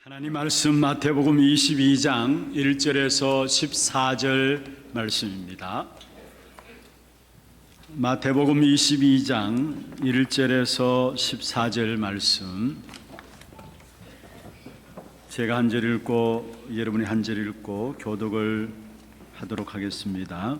하나님 말씀 마태복음 22장 1절에서 14절 말씀입니다. 마태복음 22장 1절에서 14절 말씀, 제가 한 절 읽고 여러분이 한 절 읽고 교독을 하도록 하겠습니다.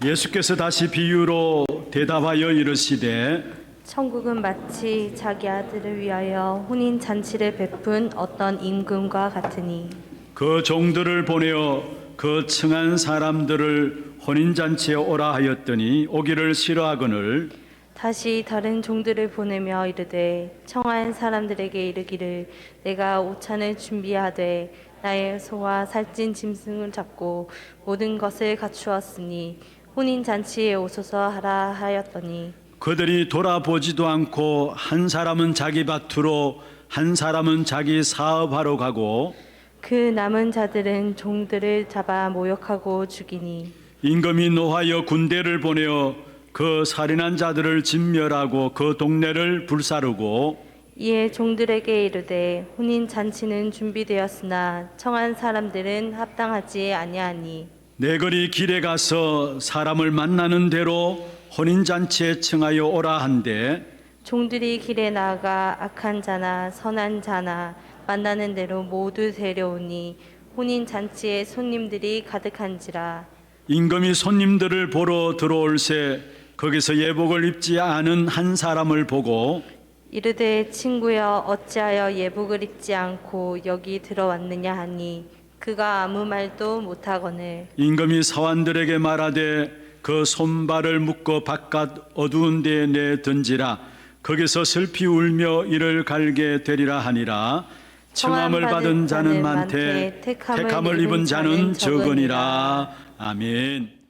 예수께서 다시 비유로 대답하여 이르시되 천국은 마치 자기 아들을 위하여 혼인 잔치를 베푼 어떤 임금과 같으니 그 종들을 보내어 그 청한 사람들을 혼인잔치에 오라 하였더니 오기를 싫어하거늘 다시 다른 종들을 보내며 이르되 청한 사람들에게 이르기를 내가 오찬을 준비하되 나의 소와 살찐 짐승을 잡고 모든 것을 갖추었으니 혼인 잔치에 오소서 하라 하였더니 그들이 돌아보지도 않고 한 사람은 자기 밭으로 한 사람은 자기 사업하러 가고 그 남은 자들은 종들을 잡아 모욕하고 죽이니 임금이 노하여 군대를 보내어 그 살인한 자들을 진멸하고 그 동네를 불사르고 이에 종들에게 이르되 혼인 잔치는 준비되었으나 청한 사람들은 합당하지 아니하니 내거리 길에 가서 사람을 만나는 대로 혼인잔치에 청하여 오라 한데 종들이 길에 나아가 악한 자나 선한 자나 만나는 대로 모두 데려오니 혼인 잔치에 손님들이 가득한지라. 임금이 손님들을 보러 들어올새 거기서 예복을 입지 않은 한 사람을 보고 이르되 친구여 어찌하여 예복을 입지 않고 여기 들어왔느냐 하니 그가 아무 말도 못하거늘 임금이 사환들에게 말하되 그 손발을 묶어 바깥 어두운 데에 내 던지라. 거기서 슬피 울며 이를 갈게 되리라 하니라. 청함을 받은 자는 많되 택함을 입은 자는 적으니라. 아멘.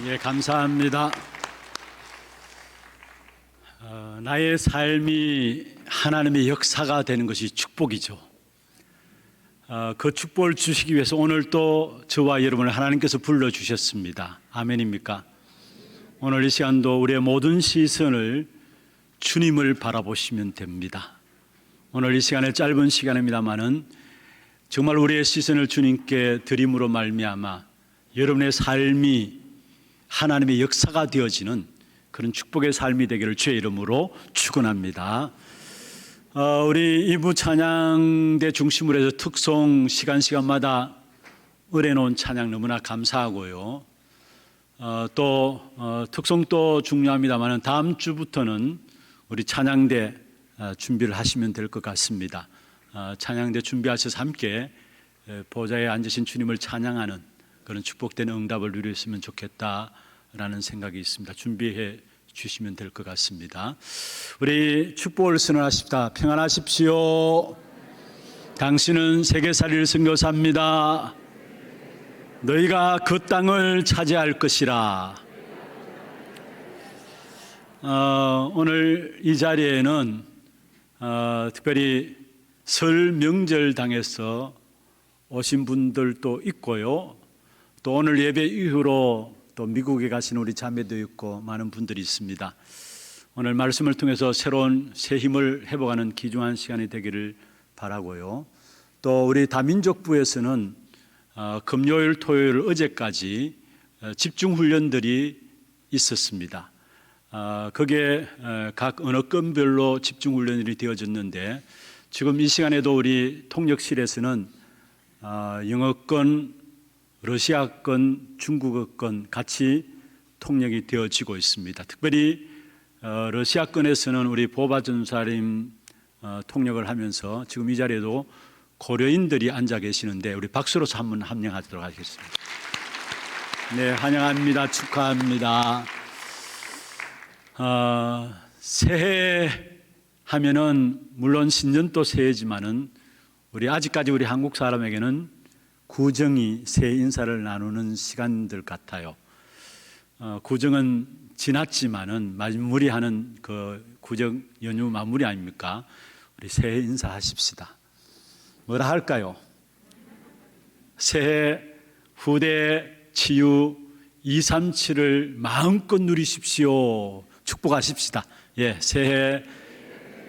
예, 감사합니다. 나의 삶이 하나님의 역사가 되는 것이 축복이죠. 그 축복을 주시기 위해서 오늘 또 저와 여러분을 하나님께서 불러주셨습니다. 아멘입니까? 오늘 이 시간도 우리의 모든 시선을 주님을 바라보시면 됩니다. 오늘 이 시간에 짧은 시간입니다마는 정말 우리의 시선을 주님께 드림으로 말미암아 여러분의 삶이 하나님의 역사가 되어지는 그런 축복의 삶이 되기를 주의 이름으로 축원합니다. 우리 이부 찬양대 중심으로 해서 특송 시간마다 의뢰놓은 찬양 너무나 감사하고요. 또 특송도 중요합니다만 다음 주부터는 우리 찬양대 준비를 하시면 될 것 같습니다. 찬양대 준비하셔서 함께 보좌에 앉으신 주님을 찬양하는 그런 축복된 응답을 누렸으면 좋겠다라는 생각이 있습니다. 준비해 주시면 될 것 같습니다. 우리 축복을 선언하십시다. 평안하십시오. 당신은 세계살이를 선교사입니다. 너희가 그 땅을 차지할 것이라. 오늘 이 자리에는 특별히 설 명절 당에서 오신 분들도 있고요. 또 오늘 예배 이후로 또 미국에 가신 우리 자매도 있고 많은 분들이 있습니다. 오늘 말씀을 통해서 새로운 새 힘을 회복하는 귀중한 시간이 되기를 바라고요. 또 우리 다민족부에서는 금요일, 토요일, 어제까지 집중훈련들이 있었습니다. 거기에 각 언어권별로 집중훈련이 되어졌는데 지금 이 시간에도 우리 통역실에서는 영어권, 러시아권, 중국어권 같이 통역이 되어지고 있습니다. 특별히 러시아권에서는 우리 보바 전사님 통역을 하면서 지금 이 자리에도 고려인들이 앉아 계시는데 우리 박수로서 한번 함양하도록 하겠습니다. 네, 환영합니다. 축하합니다. 새해 하면은 물론 신년도 새해지만은 우리 아직까지 우리 한국 사람에게는 구정이 새해 인사를 나누는 시간들 같아요. 구정은 지났지만은 마무리하는 그 구정 연휴 마무리 아닙니까? 우리 새해 인사하십시다. 뭐라 할까요? 새해 후대 치유 237을 마음껏 누리십시오. 축복하십시다. 예, 새해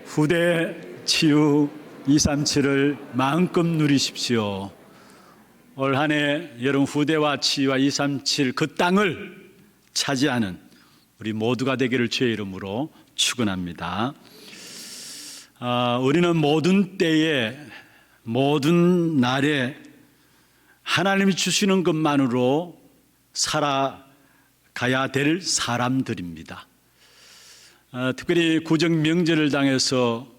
후대 치유 237을 마음껏 누리십시오. 올 한 해 여러분 후대와 치유와 237 그 땅을 차지하는 우리 모두가 되기를 주의 이름으로 축원합니다. 우리는 모든 때에 모든 날에 하나님이 주시는 것만으로 살아가야 될 사람들입니다. 특별히 구정 명절을 당해서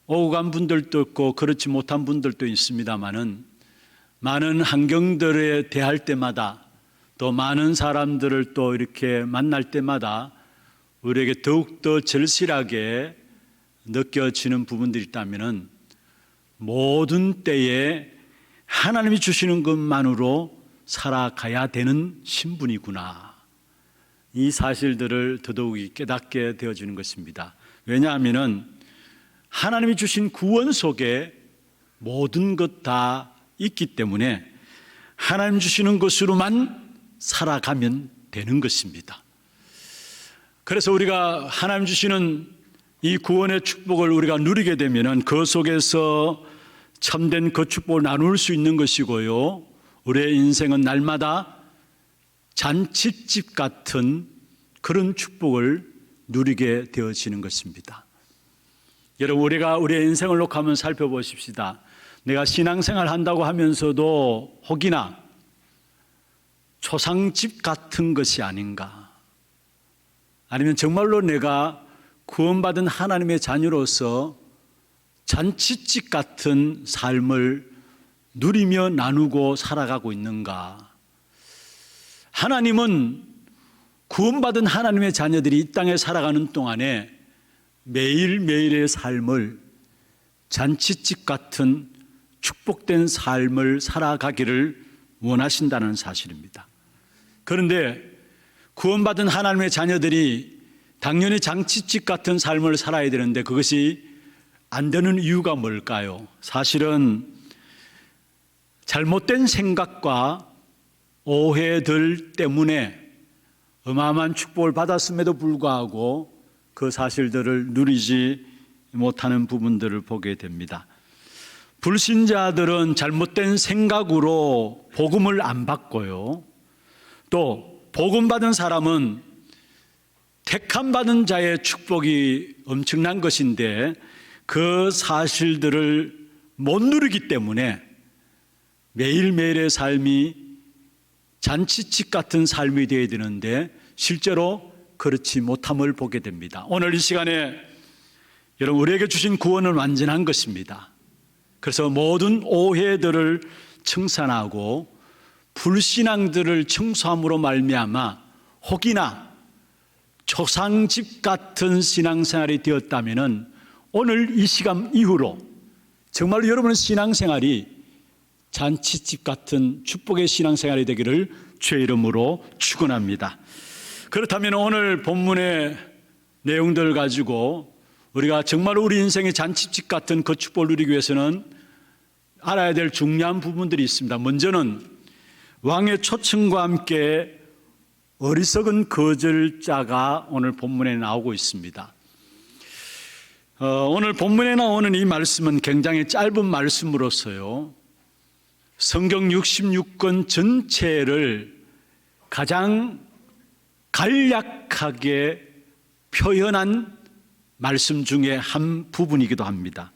오고 간 분들도 있고 그렇지 못한 분들도 있습니다만은 많은 환경들에 대할 때마다 또 많은 사람들을 또 이렇게 만날 때마다 우리에게 더욱더 절실하게 느껴지는 부분들이 있다면은 모든 때에 하나님이 주시는 것만으로 살아가야 되는 신분이구나. 이 사실들을 더더욱이 깨닫게 되어지는 것입니다. 왜냐하면은 하나님이 주신 구원 속에 모든 것 다 있기 때문에 하나님 주시는 것으로만 살아가면 되는 것입니다. 그래서 우리가 하나님 주시는 이 구원의 축복을 우리가 누리게 되면은 그 속에서 참된 그 축복을 나눌 수 있는 것이고요. 우리의 인생은 날마다 잔치집 같은 그런 축복을 누리게 되어지는 것입니다. 여러분, 우리가 우리의 인생을 놓고 한번 살펴보십시다. 내가 신앙생활 한다고 하면서도 혹이나 초상집 같은 것이 아닌가? 아니면 정말로 내가 구원받은 하나님의 자녀로서 잔치집 같은 삶을 누리며 나누고 살아가고 있는가? 하나님은 구원받은 하나님의 자녀들이 이 땅에 살아가는 동안에 매일매일의 삶을 잔치집 같은 축복된 삶을 살아가기를 원하신다는 사실입니다. 그런데 구원받은 하나님의 자녀들이 당연히 장치집 같은 삶을 살아야 되는데 그것이 안 되는 이유가 뭘까요? 사실은 잘못된 생각과 오해들 때문에 어마어마한 축복을 받았음에도 불구하고 그 사실들을 누리지 못하는 부분들을 보게 됩니다. 불신자들은 잘못된 생각으로 복음을 안 받고요. 또 복음 받은 사람은 택함 받은 자의 축복이 엄청난 것인데 그 사실들을 못 누리기 때문에 매일매일의 삶이 잔치집 같은 삶이 되어야 되는데 실제로 그렇지 못함을 보게 됩니다. 오늘 이 시간에 여러분 우리에게 주신 구원은 완전한 것입니다. 그래서 모든 오해들을 청산하고 불신앙들을 청소함으로 말미암아 혹이나 초상집 같은 신앙생활이 되었다면 오늘 이 시간 이후로 정말로 여러분의 신앙생활이 잔치집 같은 축복의 신앙생활이 되기를 주의 이름으로 축원합니다. 그렇다면 오늘 본문의 내용들 가지고 우리가 정말 우리 인생의 잔치집 같은 그 축복을 누리기 위해서는 알아야 될 중요한 부분들이 있습니다. 먼저는 왕의 초청과 함께 어리석은 거절자가 오늘 본문에 나오고 있습니다. 오늘 본문에 나오는 이 말씀은 굉장히 짧은 말씀으로서요, 성경 66권 전체를 가장 간략하게 표현한 말씀 중에 한 부분이기도 합니다.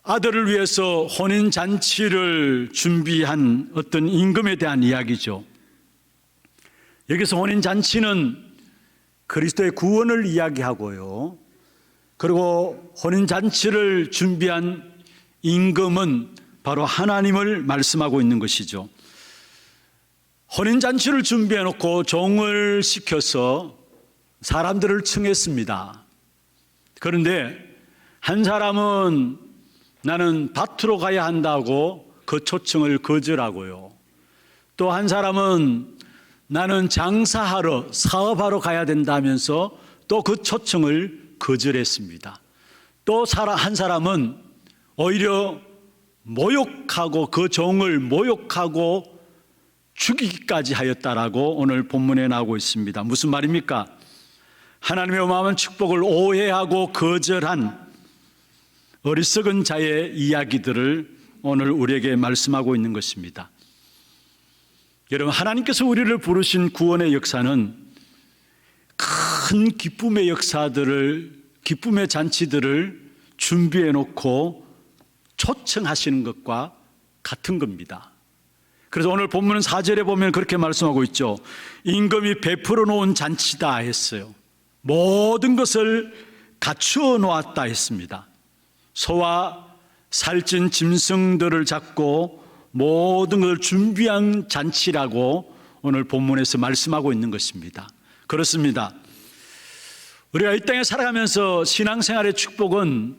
아들을 위해서 혼인잔치를 준비한 어떤 임금에 대한 이야기죠. 여기서 혼인잔치는 그리스도의 구원을 이야기하고요, 그리고 혼인잔치를 준비한 임금은 바로 하나님을 말씀하고 있는 것이죠. 혼인잔치를 준비해 놓고 종을 시켜서 사람들을 청했습니다. 그런데 한 사람은 나는 밭으로 가야 한다고 그 초청을 거절하고요, 또 한 사람은 나는 장사하러 사업하러 가야 된다면서 또 그 초청을 거절했습니다. 또 한 사람은 오히려 모욕하고 그 종을 모욕하고 죽이기까지 하였다라고 오늘 본문에 나오고 있습니다. 무슨 말입니까? 하나님의 어마어마한 축복을 오해하고 거절한 어리석은 자의 이야기들을 오늘 우리에게 말씀하고 있는 것입니다. 여러분, 하나님께서 우리를 부르신 구원의 역사는 큰 기쁨의 역사들을, 기쁨의 잔치들을 준비해 놓고 초청하시는 것과 같은 겁니다. 그래서 오늘 본문은 4절에 보면 그렇게 말씀하고 있죠. 임금이 베풀어 놓은 잔치다 했어요. 모든 것을 갖추어 놓았다 했습니다. 소와 살찐 짐승들을 잡고 모든 것을 준비한 잔치라고 오늘 본문에서 말씀하고 있는 것입니다. 그렇습니다. 우리가 이 땅에 살아가면서 신앙생활의 축복은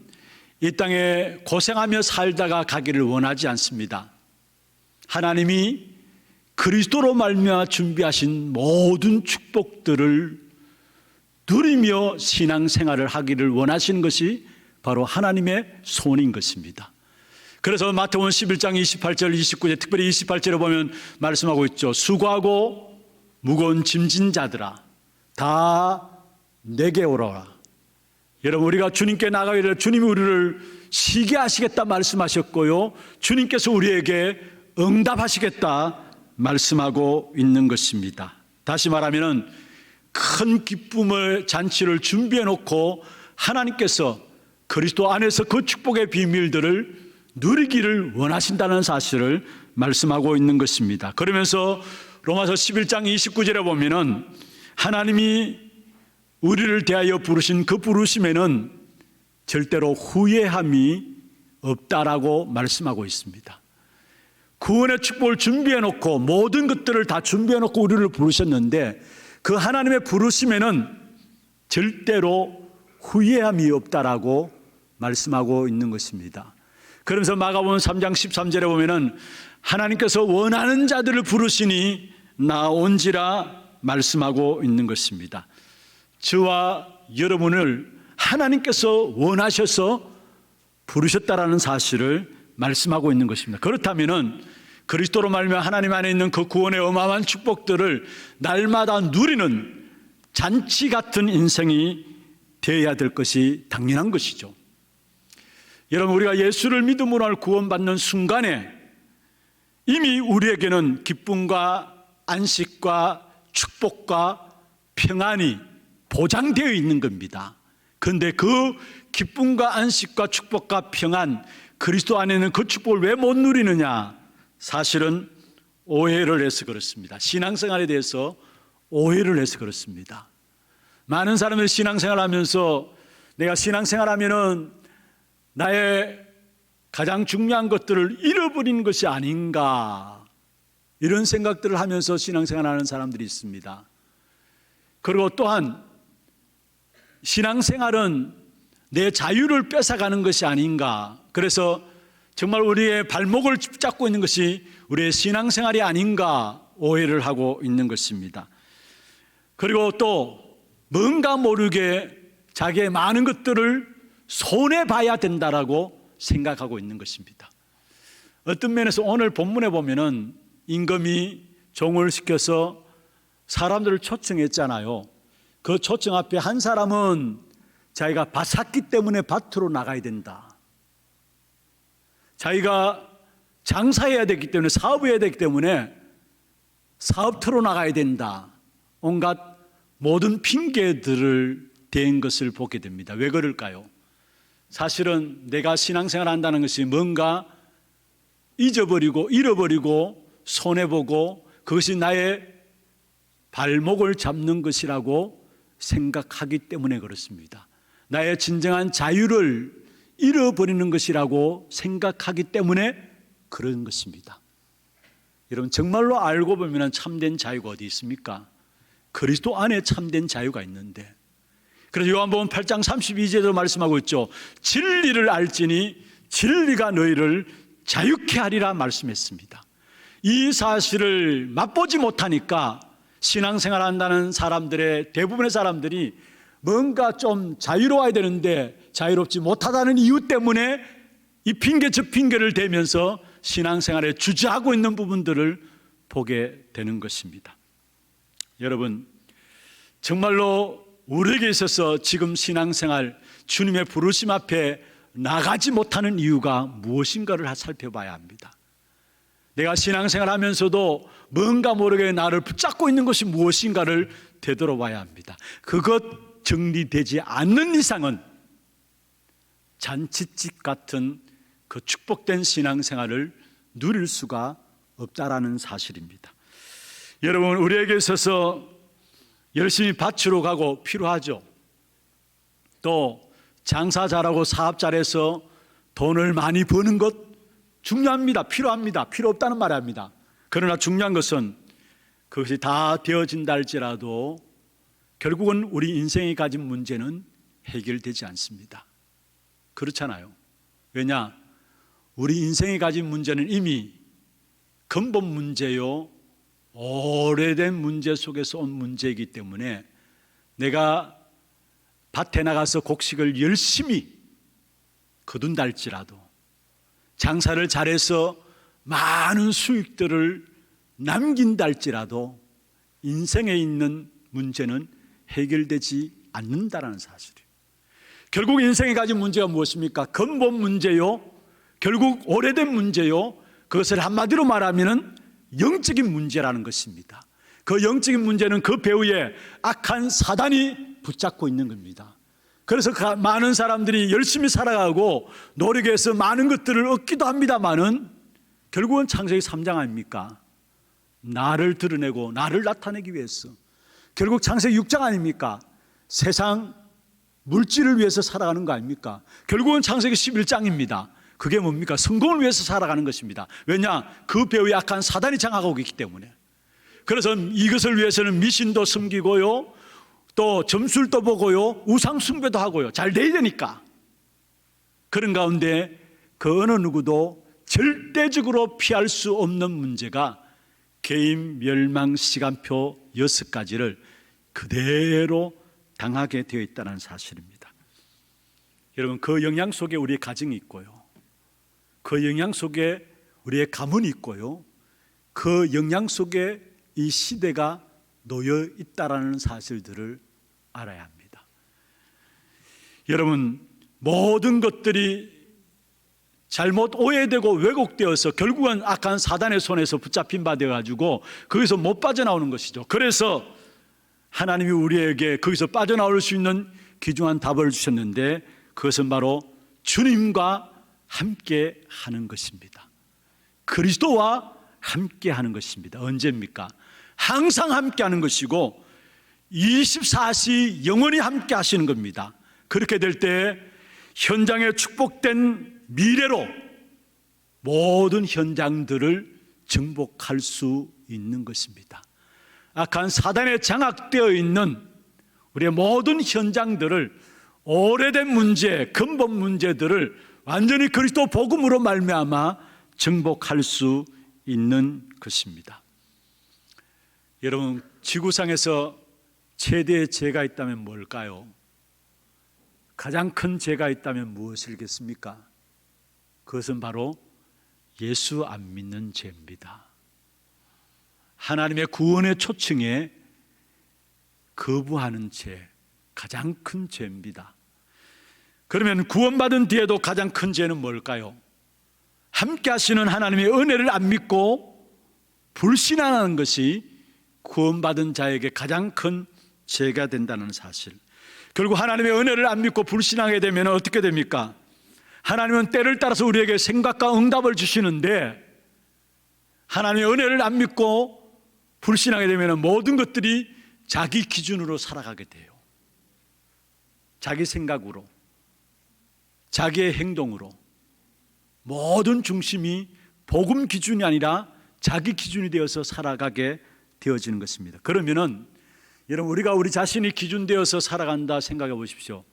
이 땅에 고생하며 살다가 가기를 원하지 않습니다. 하나님이 그리스도로 말미암아 준비하신 모든 축복들을 누리며 신앙생활을 하기를 원하시는 것이 바로 하나님의 손인 것입니다. 그래서 마태복음 11장 28절 29절, 특별히 28절에 보면 말씀하고 있죠. 수고하고 무거운 짐진 자들아 다 내게 오라라. 여러분, 우리가 주님께 나가기를 주님이 우리를 쉬게 하시겠다 말씀하셨고요, 주님께서 우리에게 응답하시겠다 말씀하고 있는 것입니다. 다시 말하면 큰 기쁨의 잔치를 준비해 놓고 하나님께서 그리스도 안에서 그 축복의 비밀들을 누리기를 원하신다는 사실을 말씀하고 있는 것입니다. 그러면서 로마서 11장 29절에 보면은 하나님이 우리를 대하여 부르신 그 부르심에는 절대로 후회함이 없다라고 말씀하고 있습니다. 구원의 축복을 준비해 놓고 모든 것들을 다 준비해 놓고 우리를 부르셨는데 그 하나님의 부르심에는 절대로 후회함이 없다라고 말씀하고 있는 것입니다. 그러면서 마가복음 3장 13절에 보면은 하나님께서 원하는 자들을 부르시니 나온지라 말씀하고 있는 것입니다. 저와 여러분을 하나님께서 원하셔서 부르셨다라는 사실을 말씀하고 있는 것입니다. 그렇다면은 그리스도로 말미암아 하나님 안에 있는 그 구원의 어마어마한 축복들을 날마다 누리는 잔치 같은 인생이 되어야 될 것이 당연한 것이죠. 여러분, 우리가 예수를 믿음으로 구원받는 순간에 이미 우리에게는 기쁨과 안식과 축복과 평안이 보장되어 있는 겁니다. 그런데 그 기쁨과 안식과 축복과 평안, 그리스도 안에 있는 그 축복을 왜 못 누리느냐? 사실은 오해를 해서 그렇습니다. 신앙생활에 대해서 오해를 해서 그렇습니다. 많은 사람들이 신앙생활을 하면서 내가 신앙생활하면은 나의 가장 중요한 것들을 잃어버리는 것이 아닌가, 이런 생각들을 하면서 신앙생활하는 사람들이 있습니다. 그리고 또한 신앙생활은 내 자유를 뺏어가는 것이 아닌가, 그래서 정말 우리의 발목을 붙잡고 있는 것이 우리의 신앙생활이 아닌가 오해를 하고 있는 것입니다. 그리고 또 뭔가 모르게 자기의 많은 것들을 손해봐야 된다라고 생각하고 있는 것입니다. 어떤 면에서 오늘 본문에 보면은 임금이 종을 시켜서 사람들을 초청했잖아요. 그 초청 앞에 한 사람은 자기가 밭 샀기 때문에 밭으로 나가야 된다, 자기가 장사해야 되기 때문에, 사업해야 되기 때문에 사업터로 나가야 된다, 온갖 모든 핑계들을 댄 것을 보게 됩니다. 왜 그럴까요? 사실은 내가 신앙생활 한다는 것이 뭔가 잊어버리고 잃어버리고 손해보고 그것이 나의 발목을 잡는 것이라고 생각하기 때문에 그렇습니다. 나의 진정한 자유를 잃어버리는 것이라고 생각하기 때문에 그런 것입니다. 여러분, 정말로 알고 보면 참된 자유가 어디 있습니까? 그리스도 안에 참된 자유가 있는데, 그래서 요한복음 8장 32절에도 말씀하고 있죠. 진리를 알지니 진리가 너희를 자유케 하리라 말씀했습니다. 이 사실을 맛보지 못하니까 신앙생활 한다는 사람들의 대부분의 사람들이 뭔가 좀 자유로워야 되는데 자유롭지 못하다는 이유 때문에 이 핑계 저 핑계를 대면서 신앙생활에 주저하고 있는 부분들을 보게 되는 것입니다. 여러분, 정말로 우리에게 있어서 지금 신앙생활 주님의 부르심 앞에 나가지 못하는 이유가 무엇인가를 살펴봐야 합니다. 내가 신앙생활 하면서도 뭔가 모르게 나를 붙잡고 있는 것이 무엇인가를 되돌아봐야 합니다. 그것 정리되지 않는 이상은 잔치집 같은 그 축복된 신앙생활을 누릴 수가 없다라는 사실입니다. 여러분, 우리에게 있어서 열심히 밭으로 가고 필요하죠. 또 장사 잘하고 사업 잘해서 돈을 많이 버는 것 중요합니다. 필요합니다. 필요 없다는 말이 아닙니다. 그러나 중요한 것은 그것이 다 되어진다 할지라도 결국은 우리 인생이 가진 문제는 해결되지 않습니다. 그렇잖아요. 왜냐? 우리 인생이 가진 문제는 이미 근본 문제요, 오래된 문제 속에서 온 문제이기 때문에 내가 밭에 나가서 곡식을 열심히 거둔다 할지라도, 장사를 잘해서 많은 수익들을 남긴다 할지라도 인생에 있는 문제는 해결되지 않는다는 사실이에요. 결국 인생에 가진 문제가 무엇입니까? 근본 문제요, 결국 오래된 문제요, 그것을 한마디로 말하면 영적인 문제라는 것입니다. 그 영적인 문제는 그 배후에 악한 사단이 붙잡고 있는 겁니다. 그래서 많은 사람들이 열심히 살아가고 노력해서 많은 것들을 얻기도 합니다만은 결국은 창세기 3장 아닙니까? 나를 드러내고 나를 나타내기 위해서. 결국 창세기 6장 아닙니까? 세상 물질을 위해서 살아가는 거 아닙니까? 결국은 창세기 11장입니다. 그게 뭡니까? 성공을 위해서 살아가는 것입니다. 왜냐? 그 배후에 악한 사단이 장악하고 있기 때문에. 그래서 이것을 위해서는 미신도 섬기고요, 또 점술도 보고요, 우상 숭배도 하고요, 잘 돼야 되니까. 그런 가운데 그 어느 누구도 절대적으로 피할 수 없는 문제가 개인 멸망 시간표 6가지를 그대로 당하게 되어 있다는 사실입니다. 여러분, 그 영향 속에 우리의 가정이 있고요, 그 영향 속에 우리의 가문이 있고요, 그 영향 속에 이 시대가 놓여 있다라는 사실들을 알아야 합니다. 여러분, 모든 것들이 잘못 오해되고 왜곡되어서 결국은 악한 사단의 손에서 붙잡힌 바 되어가지고 거기서 못 빠져나오는 것이죠. 그래서 하나님이 우리에게 거기서 빠져나올 수 있는 귀중한 답을 주셨는데, 그것은 바로 주님과 함께 하는 것입니다. 그리스도와 함께 하는 것입니다. 언제입니까? 항상 함께 하는 것이고 24시 영원히 함께 하시는 겁니다. 그렇게 될 때 현장에 축복된 미래로 모든 현장들을 정복할 수 있는 것입니다. 악한 사단에 장악되어 있는 우리의 모든 현장들을, 오래된 문제, 근본 문제들을 완전히 그리스도 복음으로 말미암아 정복할 수 있는 것입니다. 여러분, 지구상에서 최대의 죄가 있다면 뭘까요? 가장 큰 죄가 있다면 무엇이겠습니까? 그것은 바로 예수 안 믿는 죄입니다. 하나님의 구원의 초청에 거부하는 죄, 가장 큰 죄입니다. 그러면 구원받은 뒤에도 가장 큰 죄는 뭘까요? 함께 하시는 하나님의 은혜를 안 믿고 불신하는 것이 구원받은 자에게 가장 큰 죄가 된다는 사실. 결국 하나님의 은혜를 안 믿고 불신하게 되면 어떻게 됩니까? 하나님은 때를 따라서 우리에게 생각과 응답을 주시는데, 하나님의 은혜를 안 믿고 불신하게 되면 모든 것들이 자기 기준으로 살아가게 돼요. 자기 생각으로, 자기의 행동으로, 모든 중심이 복음 기준이 아니라 자기 기준이 되어서 살아가게 되어지는 것입니다. 그러면은 여러분, 우리가 우리 자신이 기준되어서 살아간다 생각해 보십시오.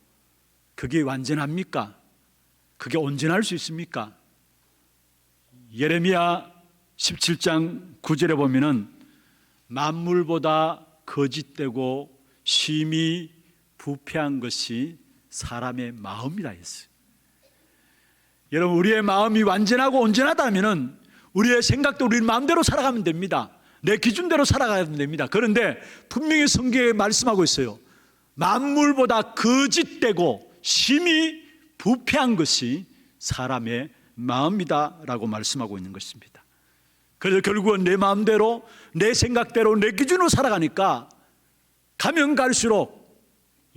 그게 완전합니까? 그게 온전할 수 있습니까? 예레미야 17장 9절에 보면은 만물보다 거짓되고 심히 부패한 것이 사람의 마음이라 했어요. 여러분, 우리의 마음이 완전하고 온전하다면은 우리의 생각도 우리 마음대로 살아가면 됩니다. 내 기준대로 살아가면 됩니다. 그런데 분명히 성경에 말씀하고 있어요. 만물보다 거짓되고 심히 부패한 것이 사람의 마음이다 라고 말씀하고 있는 것입니다. 그래서 결국은 내 마음대로, 내 생각대로, 내 기준으로 살아가니까 가면 갈수록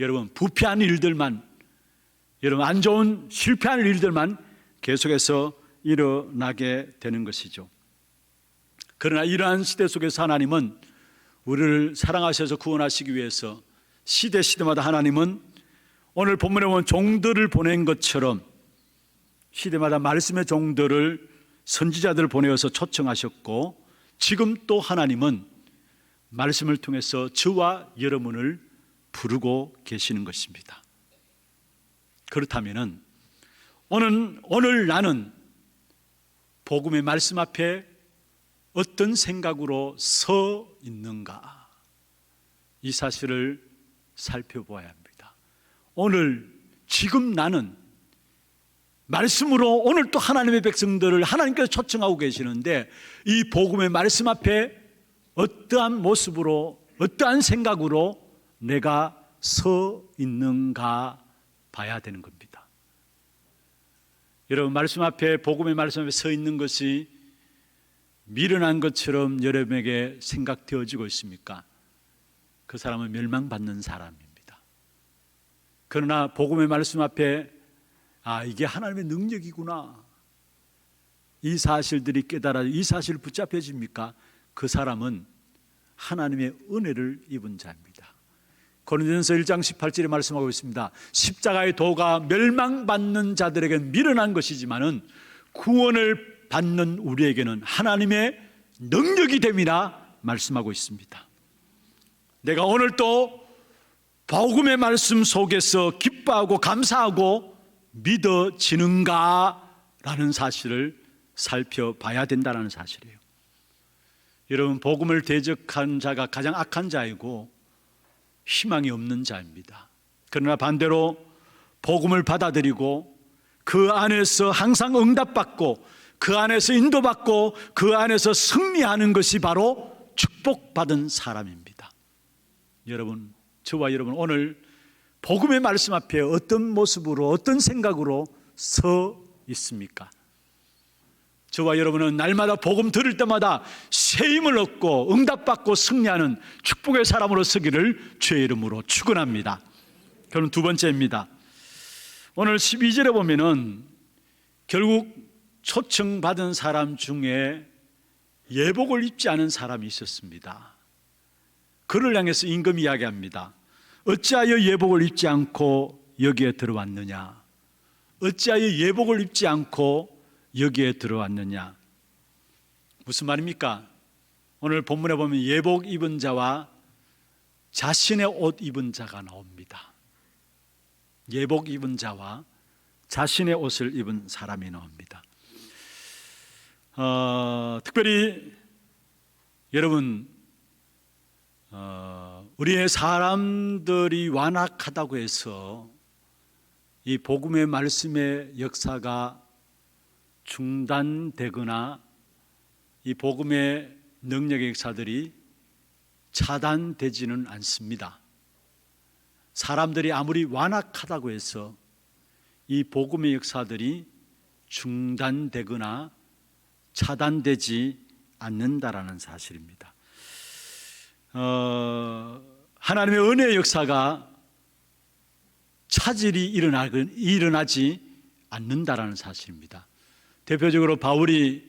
여러분, 부패한 일들만, 여러분, 안 좋은 실패한 일들만 계속해서 일어나게 되는 것이죠. 그러나 이러한 시대 속에서 하나님은 우리를 사랑하셔서 구원하시기 위해서 시대마다 하나님은 오늘 본문에 보면 종들을 보낸 것처럼 시대마다 말씀의 종들을, 선지자들을 보내어서 초청하셨고, 지금 또 하나님은 말씀을 통해서 저와 여러분을 부르고 계시는 것입니다. 그렇다면은 오늘 나는 복음의 말씀 앞에 어떤 생각으로 서 있는가, 이 사실을 살펴보아야 합니다. 오늘 지금 나는 말씀으로 오늘 또 하나님의 백성들을 하나님께서 초청하고 계시는데, 이 복음의 말씀 앞에 어떠한 모습으로, 어떠한 생각으로 내가 서 있는가 봐야 되는 겁니다. 여러분, 말씀 앞에, 복음의 말씀 앞에 서 있는 것이 미련한 것처럼 여러분에게 생각되어지고 있습니까? 그 사람은 멸망받는 사람입니다. 그러나 복음의 말씀 앞에 이게 하나님의 능력이구나, 이 사실들이 깨달아, 이 사실을 붙잡혀집니까? 그 사람은 하나님의 은혜를 입은 자입니다. 고린도전서 1장 18절에 말씀하고 있습니다. 십자가의 도가 멸망받는 자들에게는 미련한 것이지만은 구원을 받는 우리에게는 하나님의 능력이 됨이라 말씀하고 있습니다. 내가 오늘 또 복음의 말씀 속에서 기뻐하고 감사하고 믿어지는가 라는 사실을 살펴봐야 된다는 사실이에요. 여러분, 복음을 대적한 자가 가장 악한 자이고 희망이 없는 자입니다. 그러나 반대로 복음을 받아들이고 그 안에서 항상 응답받고 그 안에서 인도받고 그 안에서 승리하는 것이 바로 축복받은 사람입니다. 여러분, 저와 여러분 오늘 복음의 말씀 앞에 어떤 모습으로 어떤 생각으로 서 있습니까? 저와 여러분은 날마다 복음 들을 때마다 새 힘을 얻고 응답받고 승리하는 축복의 사람으로 서기를 주의 이름으로 축원합니다. 그럼 두 번째입니다. 오늘 12절에 보면은 결국 초청받은 사람 중에 예복을 입지 않은 사람이 있었습니다. 그를 향해서 임금이 이야기합니다. 어찌하여 예복을 입지 않고 여기에 들어왔느냐? 어찌하여 예복을 입지 않고 여기에 들어왔느냐? 무슨 말입니까? 오늘 본문에 보면 예복 입은 자와 자신의 옷 입은 자가 나옵니다. 예복 입은 자와 자신의 옷을 입은 사람이 나옵니다. 특별히 여러분, 우리의 사람들이 완악하다고 해서 이 복음의 말씀의 역사가 중단되거나 이 복음의 능력의 역사들이 차단되지는 않습니다. 사람들이 아무리 완악하다고 해서 이 복음의 역사들이 중단되거나 차단되지 않는다라는 사실입니다. 하나님의 은혜의 역사가 차질이 일어나지 않는다라는 사실입니다. 대표적으로 바울이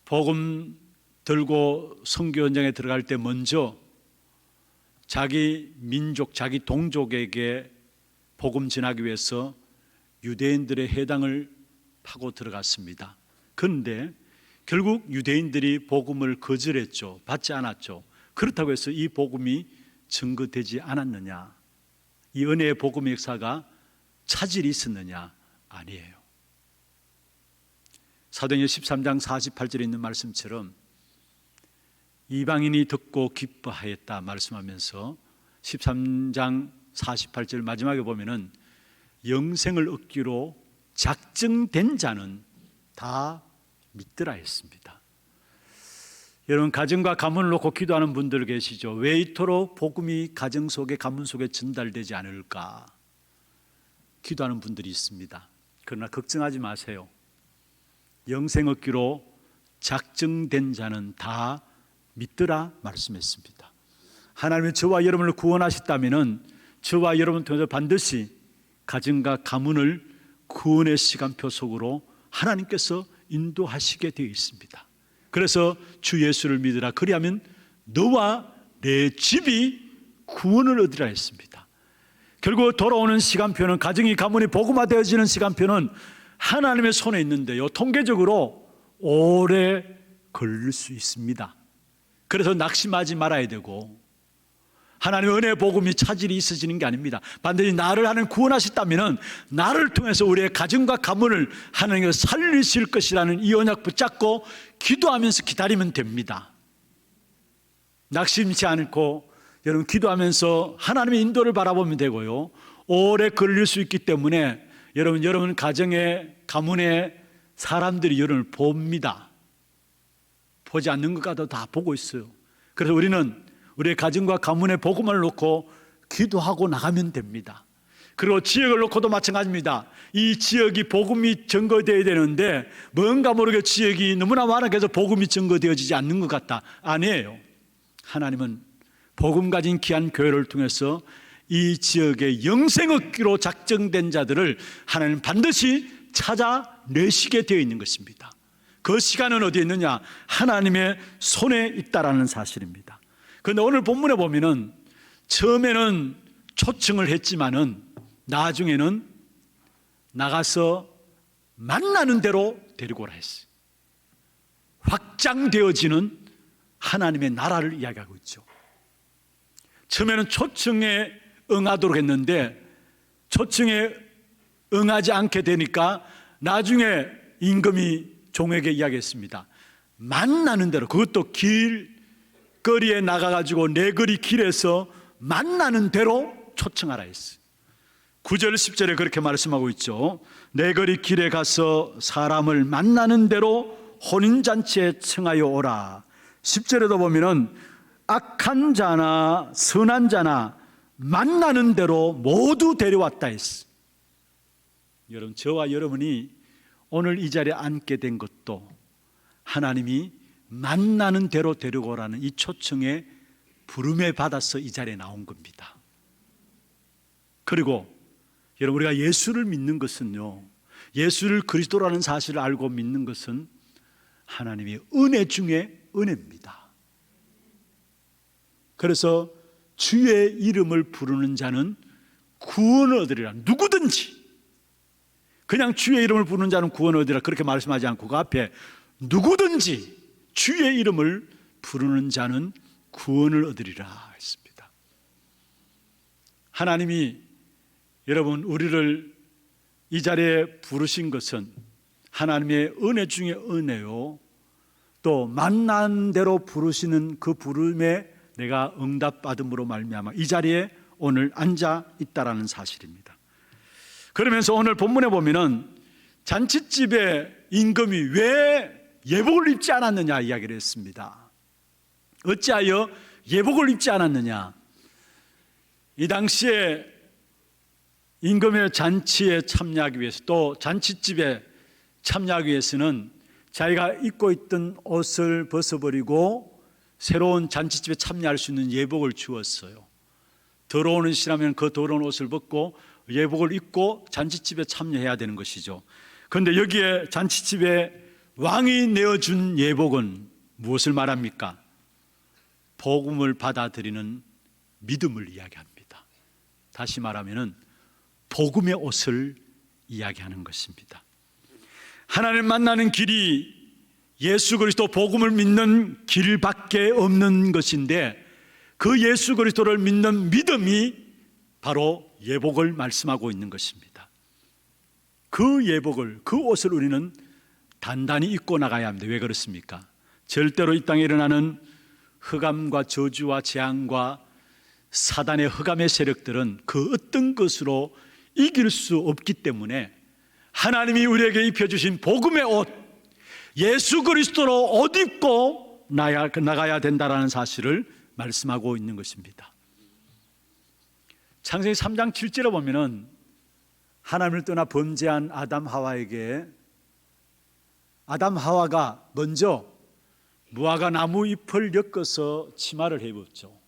복음 들고 선교 현장에 들어갈 때 먼저 자기 민족, 자기 동족에게 복음 전하기 위해서 유대인들의 회당을 파고 들어갔습니다. 그런데 결국 유대인들이 복음을 거절했죠. 받지 않았죠. 그렇다고 해서 이 복음이 증거되지 않았느냐? 이 은혜의 복음의 역사가 차질이 있었느냐? 아니에요. 사도행전 13장 48절에 있는 말씀처럼 이방인이 듣고 기뻐하였다 말씀하면서 13장 48절 마지막에 보면은 영생을 얻기로 작정된 자는 다 믿더라 했습니다. 여러분, 가정과 가문을 놓고 기도하는 분들 계시죠? 왜 이토록 복음이 가정 속에, 가문 속에 전달되지 않을까 기도하는 분들이 있습니다. 그러나 걱정하지 마세요. 영생 얻기로 작정된 자는 다 믿더라 말씀했습니다. 하나님이 저와 여러분을 구원하셨다면 저와 여러분 통해서 반드시 가정과 가문을 구원의 시간표 속으로 하나님께서 인도하시게 되어 있습니다. 그래서 주 예수를 믿으라. 그리하면 너와 내 집이 구원을 얻으라 했습니다. 결국 돌아오는 시간표는, 가정이 가문이 복음화되어지는 시간표는 하나님의 손에 있는데요, 통계적으로 오래 걸릴 수 있습니다. 그래서 낙심하지 말아야 되고, 하나님의 은혜의 복음이 차질이 있어지는 게 아닙니다. 반드시 나를 하나님 구원하셨다면 나를 통해서 우리의 가정과 가문을 하나님께서 살리실 것이라는 이 언약 붙잡고 기도하면서 기다리면 됩니다. 낙심치 않고 여러분 기도하면서 하나님의 인도를 바라보면 되고요, 오래 걸릴 수 있기 때문에 여러분 가정의 가문의 사람들이 여러분을 봅니다. 보지 않는 것 같아도 다 보고 있어요. 그래서 우리는 우리의 가정과 가문의 복음을 놓고 기도하고 나가면 됩니다. 그리고 지역을 놓고도 마찬가지입니다. 이 지역이 복음이 증거되어야 되는데 뭔가 모르게 지역이 너무나 완악해서 복음이 증거되어지지 않는 것 같다. 아니에요. 하나님은 복음 가진 귀한 교회를 통해서 이 지역의 영생 얻기로 작정된 자들을 하나님 반드시 찾아내시게 되어 있는 것입니다. 그 시간은 어디에 있느냐? 하나님의 손에 있다라는 사실입니다. 그런데 오늘 본문에 보면은 처음에는 초청을 했지만은 나중에는 나가서 만나는 대로 데리고 오라 했어요. 확장되어지는 하나님의 나라를 이야기하고 있죠. 처음에는 초청에 응하도록 했는데 초청에 응하지 않게 되니까 나중에 임금이 종에게 이야기했습니다. 만나는 대로, 그것도 길거리에 나가가지고 내 거리 길에서 만나는 대로 초청하라 했어요. 9절 10절에 그렇게 말씀하고 있죠. 내 거리 길에 가서 사람을 만나는 대로 혼인잔치에 청하여 오라. 10절에도 보면은 악한 자나 선한 자나 만나는 대로 모두 데려왔다 했어. 여러분, 저와 여러분이 오늘 이 자리에 앉게 된 것도 하나님이 만나는 대로 데려오라는 이 초청에 부름에 받아서 이 자리에 나온 겁니다. 그리고 여러분, 우리가 예수를 믿는 것은요, 예수를 그리스도라는 사실을 알고 믿는 것은 하나님의 은혜 중에 은혜입니다. 그래서 주의 이름을 부르는 자는 구원을 얻으리라. 누구든지, 그냥 주의 이름을 부르는 자는 구원을 얻으리라 그렇게 말씀하지 않고 그 앞에 누구든지 주의 이름을 부르는 자는 구원을 얻으리라 했습니다. 하나님이 여러분 우리를 이 자리에 부르신 것은 하나님의 은혜 중에 은혜요, 또 만난 대로 부르시는 그 부름에 내가 응답받음으로 말미암아 이 자리에 오늘 앉아 있다라는 사실입니다. 그러면서 오늘 본문에 보면은 잔치집의 임금이 왜 예복을 입지 않았느냐 이야기를 했습니다. 어찌하여 예복을 입지 않았느냐? 이 당시에 임금의 잔치에 참여하기 위해서, 또 잔치집에 참여하기 위해서는 자기가 입고 있던 옷을 벗어버리고 새로운 잔치집에 참여할 수 있는 예복을 주었어요. 더러운 옷이라면 그 더러운 옷을 벗고 예복을 입고 잔치집에 참여해야 되는 것이죠. 그런데 여기에 잔치집에 왕이 내어준 예복은 무엇을 말합니까? 복음을 받아들이는 믿음을 이야기합니다. 다시 말하면 복음의 옷을 이야기하는 것입니다. 하나님을 만나는 길이 예수 그리스도 복음을 믿는 길밖에 없는 것인데, 그 예수 그리스도를 믿는 믿음이 바로 예복을 말씀하고 있는 것입니다. 그 예복을, 그 옷을 우리는 단단히 입고 나가야 합니다. 왜 그렇습니까? 절대로 이 땅에 일어나는 흑암과 저주와 재앙과 사단의 흑암의 세력들은 그 어떤 것으로 이길 수 없기 때문에 하나님이 우리에게 입혀주신 복음의 옷, 예수 그리스도로 옷 입고 나가야 된다는 사실을 말씀하고 있는 것입니다. 창세기 3장 7절에 보면은 하나님을 떠나 범죄한 아담 하와에게 아담 하와가 먼저 무화과 나무 잎을 엮어서 치마를 해입었죠.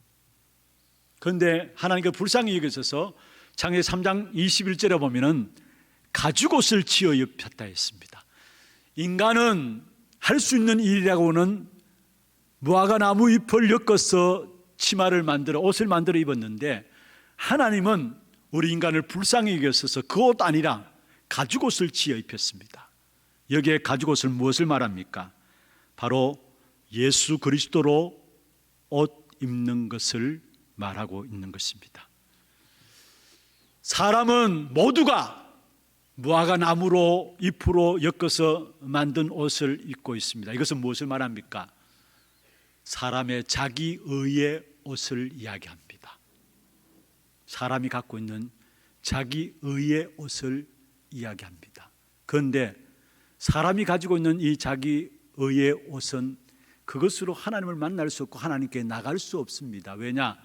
그런데 하나님께 불쌍히 여기셔서 창세기 3장 21절에 보면은 가죽옷을 지어 입혔다 했습니다. 인간은 할 수 있는 일이라고는 무화과 나무 잎을 엮어서 치마를 만들어 옷을 만들어 입었는데, 하나님은 우리 인간을 불쌍히 여기셔서 그 옷 아니라 가죽옷을 지어 입혔습니다. 여기에 가죽옷을 무엇을 말합니까? 바로 예수 그리스도로 옷 입는 것을 말하고 있는 것입니다. 사람은 모두가 무화과 나무로 잎으로 엮어서 만든 옷을 입고 있습니다. 이것은 무엇을 말합니까? 사람의 자기 의의 옷을 이야기합니다. 사람이 갖고 있는 자기 의의 옷을 이야기합니다. 그런데 사람이 가지고 있는 이 자기 의의 옷은 그것으로 하나님을 만날 수 없고 하나님께 나갈 수 없습니다. 왜냐?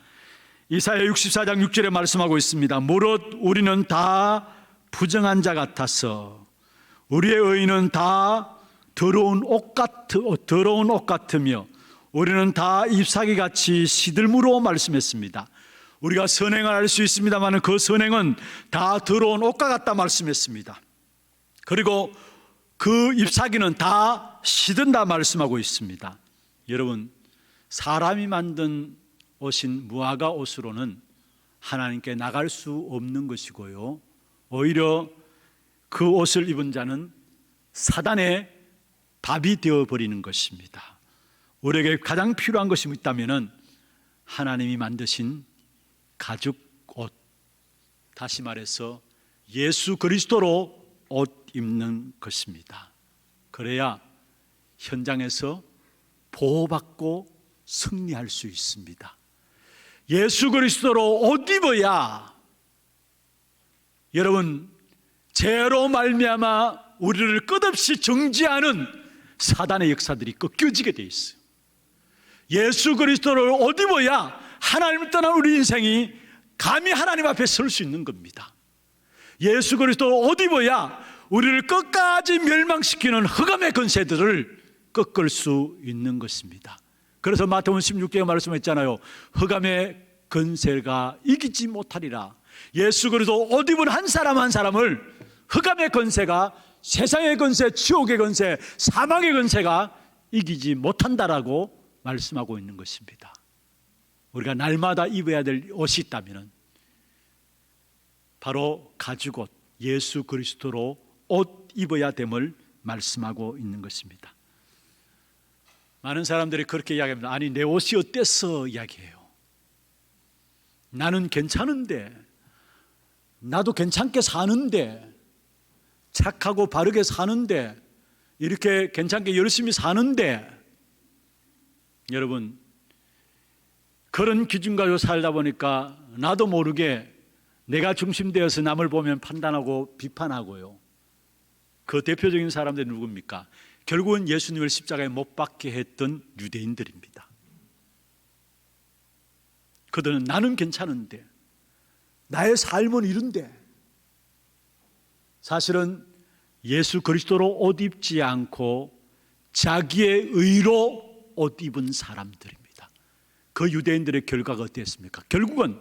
이사야 64장 6절에 말씀하고 있습니다. 무릇 우리는 다 부정한 자 같아서 우리의 의는 다 더러운 옷 같으며 우리는 다 잎사귀 같이 시들무로 말씀했습니다. 우리가 선행을 할 수 있습니다만 그 선행은 다 더러운 옷과 같다 말씀했습니다. 그리고 그 잎사귀는 다 시든다 말씀하고 있습니다. 여러분, 사람이 만든 옷인 무화과 옷으로는 하나님께 나갈 수 없는 것이고요, 오히려 그 옷을 입은 자는 사단의 밥이 되어버리는 것입니다. 우리에게 가장 필요한 것이 있다면 하나님이 만드신 가죽 옷, 다시 말해서 예수 그리스도로 옷 입는 것입니다. 그래야 현장에서 보호받고 승리할 수 있습니다. 예수 그리스도로 옷 입어야 여러분 죄로 말미암아 우리를 끝없이 정죄하는 사단의 역사들이 꺾여지게 돼 있어요. 예수 그리스도를 옷 입어야 하나님을 떠난 우리 인생이 감히 하나님 앞에 설 수 있는 겁니다. 예수 그리스도를 옷 입어야 우리를 끝까지 멸망시키는 흑암의 권세들을 꺾을 수 있는 것입니다. 그래서 마태복음 16장에 말씀했잖아요. 흑암의 권세가 이기지 못하리라. 예수 그리스도 옷 입은 한 사람 한 사람을 흑암의 권세가, 세상의 권세, 지옥의 권세, 사망의 권세가 이기지 못한다라고 말씀하고 있는 것입니다. 우리가 날마다 입어야 될 옷이 있다면 바로 가죽옷, 예수 그리스도로 옷 입어야 됨을 말씀하고 있는 것입니다. 많은 사람들이 그렇게 이야기합니다. 아니 내 옷이 어때서 이야기해요. 나는 괜찮은데, 나도 괜찮게 사는데, 착하고 바르게 사는데, 이렇게 괜찮게 열심히 사는데, 여러분 그런 기준 가지고 살다 보니까 나도 모르게 내가 중심되어서 남을 보면 판단하고 비판하고요. 그 대표적인 사람들이 누굽니까? 결국은 예수님을 십자가에 못 박게 했던 유대인들입니다. 그들은 나는 괜찮은데, 나의 삶은 이런데, 사실은 예수 그리스도로 옷 입지 않고 자기의 의로 옷 입은 사람들입니다. 그 유대인들의 결과가 어땠습니까? 결국은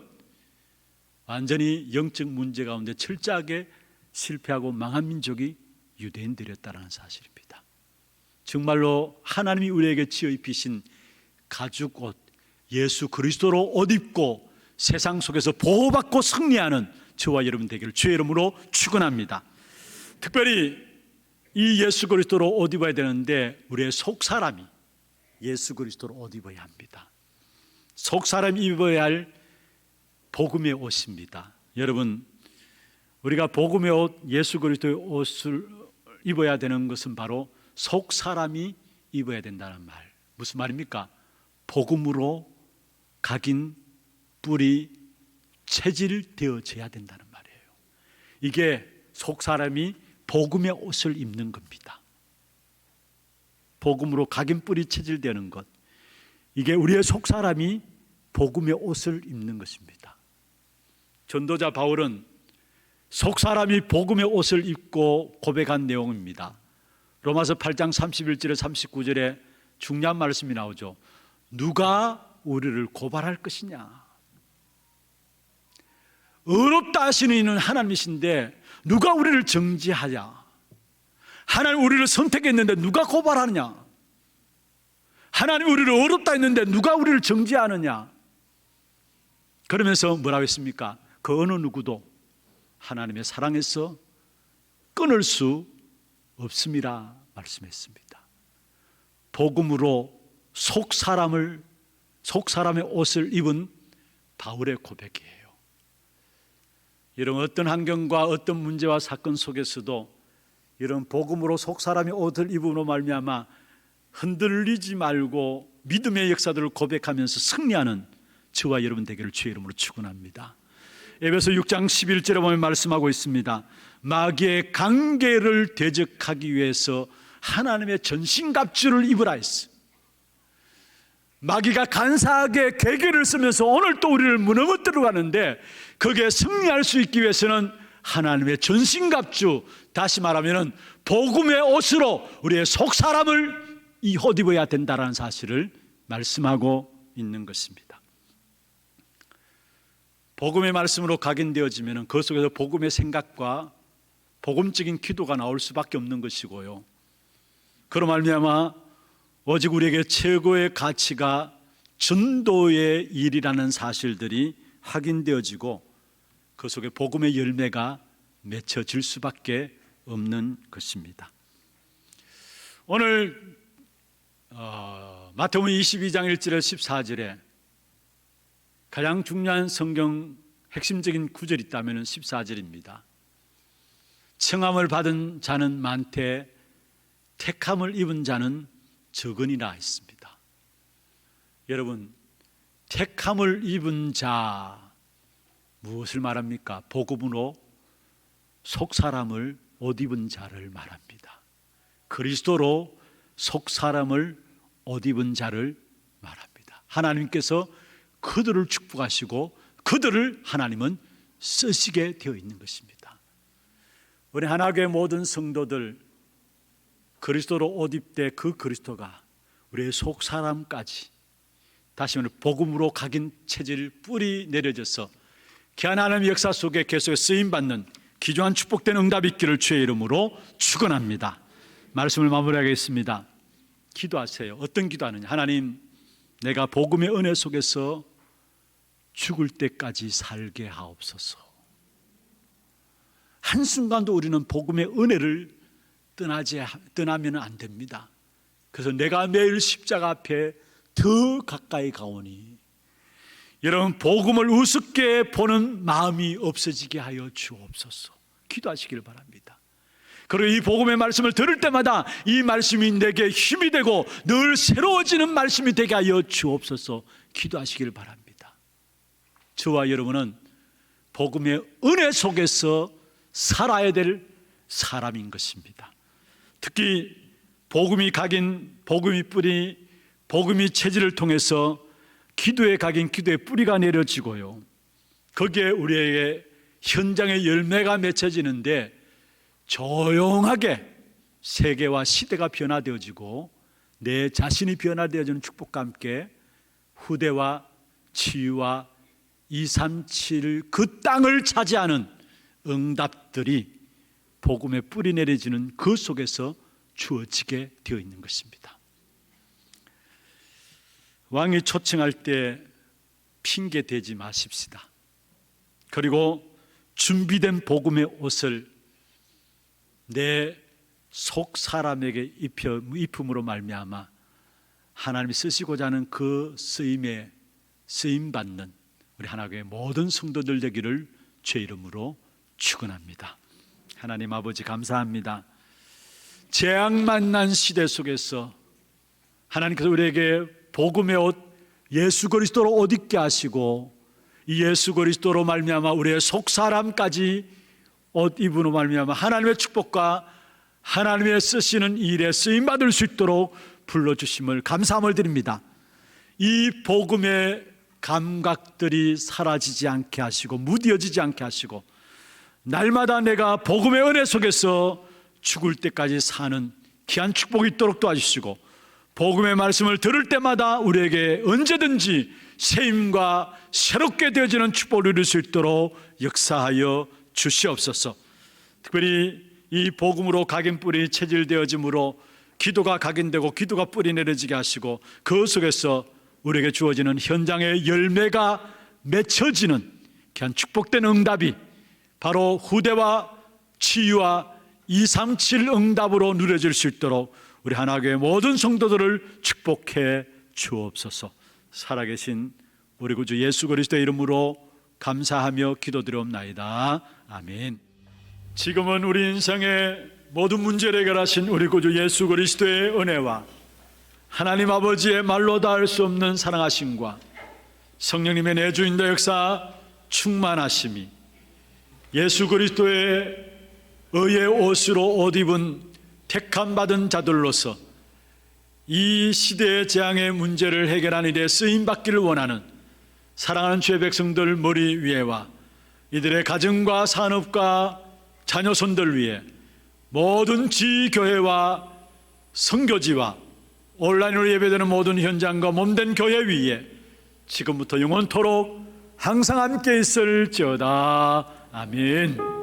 완전히 영적 문제 가운데 철저하게 실패하고 망한 민족이 유대인들이었다는 사실입니다. 정말로 하나님이 우리에게 지어 입히신 가죽옷, 예수 그리스도로 옷 입고 세상 속에서 보호받고 승리하는 저와 여러분 되기를 주의 이름으로 축원합니다. 특별히 이 예수 그리스도로 옷 입어야 되는데 우리의 속사람이 예수 그리스도로 옷 입어야 합니다. 속사람이 입어야 할 복음의 옷입니다. 여러분, 우리가 복음의 옷, 예수 그리스도의 옷을 입어야 되는 것은 바로 속사람이 입어야 된다는 말. 무슨 말입니까? 복음으로 각인 뿔이 체질되어져야 된다는 말이에요. 이게 속사람이 복음의 옷을 입는 겁니다. 복음으로 각인 뿔이 체질되는 것, 이게 우리의 속사람이 복음의 옷을 입는 것입니다. 전도자 바울은 속사람이 복음의 옷을 입고 고백한 내용입니다. 로마서 8장 31절에 39절에 중요한 말씀이 나오죠. 누가 우리를 고발할 것이냐. 의롭다 하시는 이는 하나님이신데 누가 우리를 정죄하냐. 하나님 우리를 선택했는데 누가 고발하느냐. 하나님 우리를 의롭다 했는데 누가 우리를 정죄하느냐. 그러면서 뭐라고 했습니까? 그 어느 누구도 하나님의 사랑에서 끊을 수 없음이라 말씀했습니다. 복음으로 속사람의 옷을 입은 바울의 고백이에요. 이런 어떤 환경과 어떤 문제와 사건 속에서도 이런 복음으로 속사람의 옷을 입음으로 말미암아 흔들리지 말고 믿음의 역사들을 고백하면서 승리하는 저와 여러분 되기를 주의 이름으로 축원합니다. 에베소 6장 11절에 보면 말씀하고 있습니다. 마귀의 관계를 대적하기 위해서 하나님의 전신갑주를 입으라 했어요. 마귀가 간사하게 계계를 쓰면서 오늘 또 우리를 무너뜨려 가는데 거기에 승리할 수 있기 위해서는 하나님의 전신갑주, 다시 말하면 복음의 옷으로 우리의 속사람을 옷 입어야 된다는 사실을 말씀하고 있는 것입니다. 복음의 말씀으로 각인되어지면 그 속에서 복음의 생각과 복음적인 기도가 나올 수밖에 없는 것이고요. 그로 말미암아 오직 우리에게 최고의 가치가 전도의 일이라는 사실들이 확인되어지고 그 속에 복음의 열매가 맺혀질 수밖에 없는 것입니다. 오늘 마태복음 22장 1절에서 14절에 가장 중요한 성경 핵심적인 구절이 있다면 14절입니다. 청함을 받은 자는 많되 택함을 입은 자는 적으니라 했습니다. 여러분, 택함을 입은 자, 무엇을 말합니까? 복음으로 속사람을 옷 입은 자를 말합니다. 그리스도로 속사람을 옷 입은 자를 말합니다. 하나님께서 그들을 축복하시고 그들을 하나님은 쓰시게 되어 있는 것입니다. 우리 하나교회 모든 성도들 그리스도로 옷 입되 그 그리스도가 우리의 속사람까지 다시 말해 복음으로 각인 체질 뿌리 내려져서 귀한 하나님의 역사 속에 계속 쓰임받는 귀중한 축복된 응답 있기를 주의 이름으로 축원합니다. 말씀을 마무리하겠습니다. 기도하세요. 어떤 기도하느냐? 하나님, 내가 복음의 은혜 속에서 죽을 때까지 살게 하옵소서. 한순간도 우리는 복음의 은혜를 떠나면 안 됩니다. 그래서 내가 매일 십자가 앞에 더 가까이 가오니 여러분, 복음을 우습게 보는 마음이 없어지게 하여 주옵소서. 기도하시기를 바랍니다. 그리고 이 복음의 말씀을 들을 때마다 이 말씀이 내게 힘이 되고 늘 새로워지는 말씀이 되게 하여 주옵소서. 기도하시기를 바랍니다. 저와 여러분은 복음의 은혜 속에서 살아야 될 사람인 것입니다. 특히 복음이 각인, 복음이 뿌리, 복음이 체질을 통해서 기도에 각인 기도의 뿌리가 내려지고요, 거기에 우리에게 현장의 열매가 맺혀지는데 조용하게 세계와 시대가 변화되어지고 내 자신이 변화되어지는 축복과 함께 후대와 치유와 237 그 땅을 차지하는 응답들이 복음의 뿌리 내려지는 그 속에서 주어지게 되어 있는 것입니다. 왕이 초청할 때 핑계 대지 마십시다. 그리고 준비된 복음의 옷을 내 속 사람에게 입힘으로 말미암아 하나님이 쓰시고자 하는 그 쓰임에 쓰임받는 우리 하나교회 모든 성도들 되기를 주의 이름으로 축원합니다. 하나님 아버지, 감사합니다. 재앙 만난 시대 속에서 하나님께서 우리에게 복음의 옷 예수 그리스도로 옷 입게 하시고 이 예수 그리스도로 말미암아 우리의 속사람까지 옷 입으로 말미암아 하나님의 축복과 하나님의 쓰시는 일에 쓰임받을 수 있도록 불러주심을 감사함을 드립니다. 이 복음의 감각들이 사라지지 않게 하시고 무뎌지지 않게 하시고 날마다 내가 복음의 은혜 속에서 죽을 때까지 사는 귀한 축복이 있도록 도와주시고 복음의 말씀을 들을 때마다 우리에게 언제든지 새임과 새롭게 되어지는 축복을 누릴 수 있도록 역사하여 주시옵소서. 특별히 이 복음으로 각인 뿌리 체질되어짐으로 기도가 각인되고 기도가 뿌리 내려지게 하시고 그 속에서 우리에게 주어지는 현장의 열매가 맺혀지는 귀한 축복된 응답이 바로 후대와 치유와 237 응답으로 누려질 수 있도록 우리 하나교회 모든 성도들을 축복해 주옵소서. 살아계신 우리 구주 예수 그리스도의 이름으로 감사하며 기도드리옵나이다. 아멘. 지금은 우리 인생의 모든 문제를 해결하신 우리 구주 예수 그리스도의 은혜와 하나님 아버지의 말로 닿을 수 없는 사랑하심과 성령님의 내주인도 역사 충만하심이 예수 그리스도의 의의 옷으로 옷 입은 택함받은 자들로서 이 시대의 재앙의 문제를 해결하는 일에 쓰임받기를 원하는 사랑하는 주의 백성들 머리 위에와 이들의 가정과 산업과 자녀손들 위해 모든 지교회와 선교지와 온라인으로 예배되는 모든 현장과 몸된 교회 위에 지금부터 영원토록 항상 함께 있을지어다. 아멘.